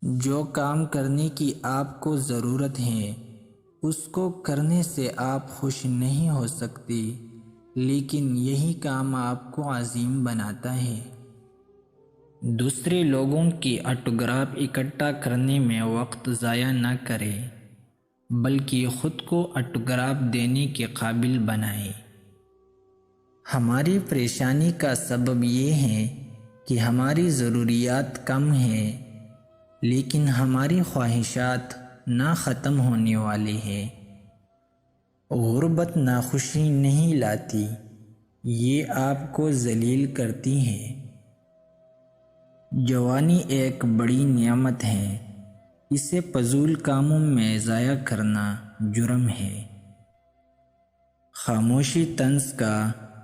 جو کام کرنے کی آپ کو ضرورت ہے اس کو کرنے سے آپ خوش نہیں ہو سکتے، لیکن یہی کام آپ کو عظیم بناتا ہے۔ دوسرے لوگوں کی آٹوگراف اکٹھا کرنے میں وقت ضائع نہ کرے، بلکہ خود کو آٹوگراف دینے کے قابل بنائے۔ ہماری پریشانی کا سبب یہ ہے کہ ہماری ضروریات کم ہیں، لیکن ہماری خواہشات نہ ختم ہونے والی ہیں۔ غربت ناخوشی نہیں لاتی، یہ آپ کو ذلیل کرتی ہے۔ جوانی ایک بڑی نعمت ہے، اسے فضول کاموں میں ضائع کرنا جرم ہے۔ خاموشی طنز کا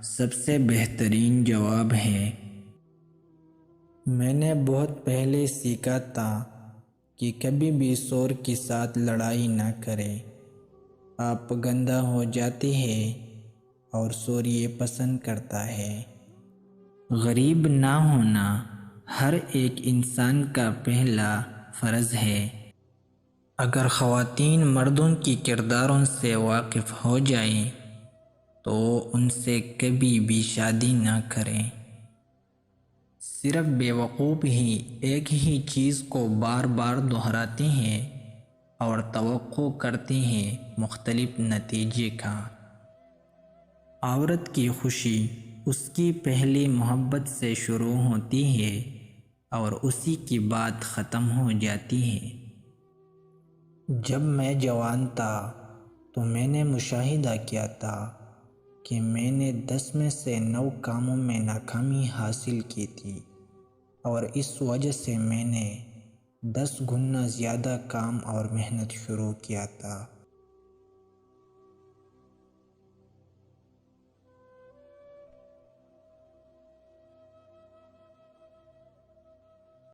سب سے بہترین جواب ہے۔ میں نے بہت پہلے سیکھا تھا کہ کبھی بھی شور کے ساتھ لڑائی نہ کریں۔ آپ گندا ہو جاتے ہیں اور شور یہ پسند کرتا ہے۔ غریب نہ ہونا ہر ایک انسان کا پہلا فرض ہے۔ اگر خواتین مردوں کے کرداروں سے واقف ہو جائیں تو ان سے کبھی بھی شادی نہ کریں۔ صرف بیوقوف ہی ایک ہی چیز کو بار بار دہراتے ہیں اور توقع کرتے ہیں مختلف نتیجے کا۔ عورت کی خوشی اس کی پہلی محبت سے شروع ہوتی ہے اور اسی کی بات ختم ہو جاتی ہے۔ جب میں جوان تھا تو میں نے مشاہدہ کیا تھا کہ میں نے 10 میں سے 9 کاموں میں ناکامی حاصل کی تھی، اور اس وجہ سے میں نے 10 گنا زیادہ کام اور محنت شروع کیا تھا۔